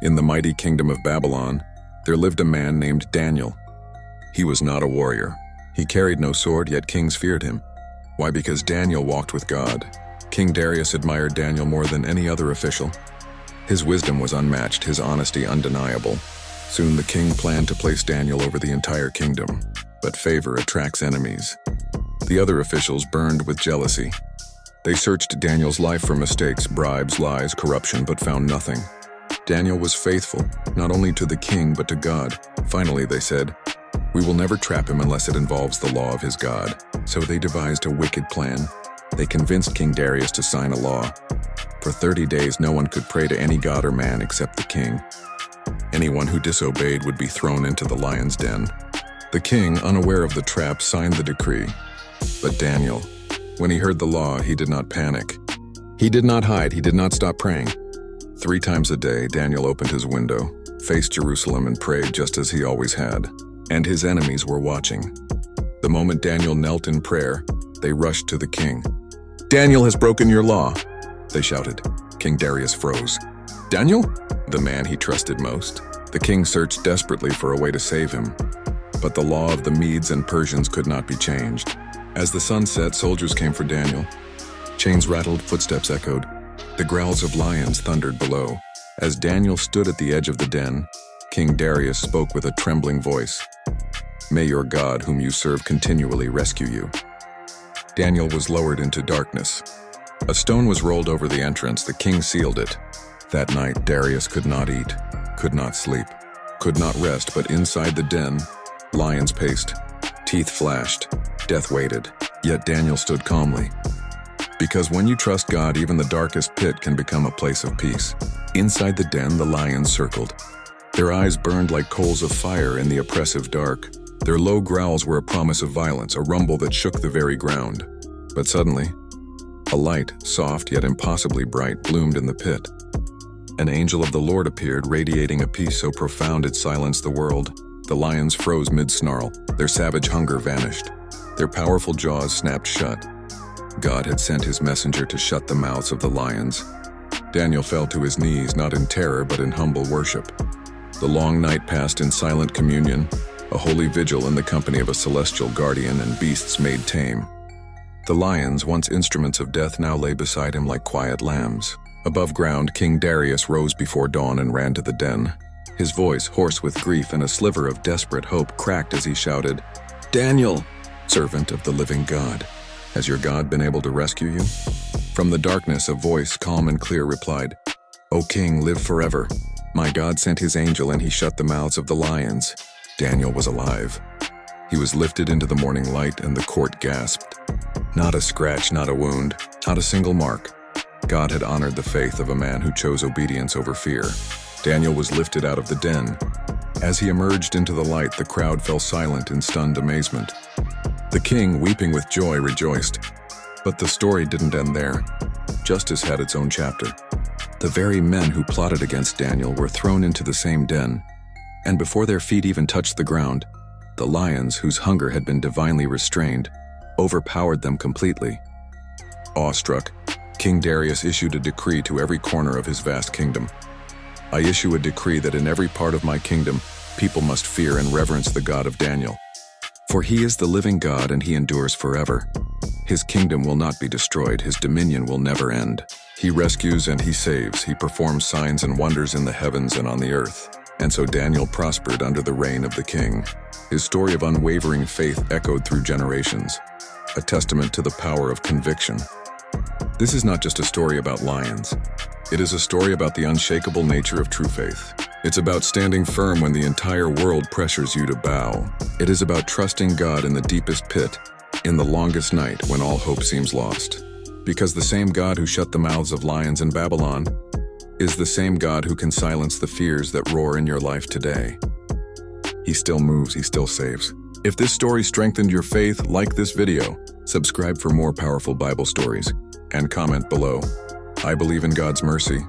In the mighty kingdom of Babylon, there lived a man named Daniel. He was not a warrior. He carried no sword, yet kings feared him. Why? Because Daniel walked with God. King Darius admired Daniel more than any other official. His wisdom was unmatched, his honesty undeniable. Soon the king planned to place Daniel over the entire kingdom. But favor attracts enemies. The other officials burned with jealousy. They searched Daniel's life for mistakes, bribes, lies, corruption, but found nothing. Daniel was faithful, not only to the king, but to God. Finally, they said, "We will never trap him unless it involves the law of his God." So they devised a wicked plan. They convinced King Darius to sign a law. For 30 days, no one could pray to any god or man except the king. Anyone who disobeyed would be thrown into the lion's den. The king, unaware of the trap, signed the decree. But Daniel, when he heard the law, he did not panic. He did not hide, he did not stop praying. 3 times a day, Daniel opened his window, faced Jerusalem, and prayed just as he always had. And his enemies were watching. The moment Daniel knelt in prayer, they rushed to the king. "Daniel has broken your law," they shouted. King Darius froze. "Daniel?" The man he trusted most. The king searched desperately for a way to save him. But the law of the Medes and Persians could not be changed. As the sun set, soldiers came for Daniel. Chains rattled, footsteps echoed. The growls of lions thundered below. As Daniel stood at the edge of the den, King Darius spoke with a trembling voice. "May your God, whom you serve continually, rescue you." Daniel was lowered into darkness. A stone was rolled over the entrance. The king sealed it. That night, Darius could not eat, could not sleep, could not rest, but inside the den, lions paced, teeth flashed, death waited. Yet Daniel stood calmly. Because when you trust God, even the darkest pit can become a place of peace. Inside the den, the lions circled. Their eyes burned like coals of fire in the oppressive dark. Their low growls were a promise of violence, a rumble that shook the very ground. But suddenly, a light, soft yet impossibly bright, bloomed in the pit. An angel of the Lord appeared, radiating a peace so profound it silenced the world. The lions froze mid-snarl. Their savage hunger vanished. Their powerful jaws snapped shut. God had sent his messenger to shut the mouths of the lions. Daniel fell to his knees, not in terror, but in humble worship. The long night passed in silent communion, a holy vigil in the company of a celestial guardian and beasts made tame. The lions, once instruments of death, now lay beside him like quiet lambs. Above ground, King Darius rose before dawn and ran to the den. His voice, hoarse with grief and a sliver of desperate hope, cracked as he shouted, "Daniel, servant of the living God, has your God been able to rescue you?" From the darkness, a voice, calm and clear, replied, "O king, live forever. My God sent his angel and he shut the mouths of the lions." Daniel was alive. He was lifted into the morning light and the court gasped. Not a scratch, not a wound, not a single mark. God had honored the faith of a man who chose obedience over fear. Daniel was lifted out of the den. As he emerged into the light, the crowd fell silent in stunned amazement. The king, weeping with joy, rejoiced. But the story didn't end there. Justice had its own chapter. The very men who plotted against Daniel were thrown into the same den. And before their feet even touched the ground, the lions, whose hunger had been divinely restrained, overpowered them completely. Awestruck, King Darius issued a decree to every corner of his vast kingdom. "I issue a decree that in every part of my kingdom, people must fear and reverence the God of Daniel. For he is the living God and he endures forever. His kingdom will not be destroyed, his dominion will never end. He rescues and he saves, he performs signs and wonders in the heavens and on the earth." And so Daniel prospered under the reign of the king. His story of unwavering faith echoed through generations, a testament to the power of conviction. This is not just a story about lions. It is a story about the unshakable nature of true faith. It's about standing firm when the entire world pressures you to bow. It is about trusting God in the deepest pit, in the longest night when all hope seems lost. Because the same God who shut the mouths of lions in Babylon is the same God who can silence the fears that roar in your life today. He still moves, he still saves. If this story strengthened your faith, like this video, subscribe for more powerful Bible stories, and comment below. I believe in God's mercy.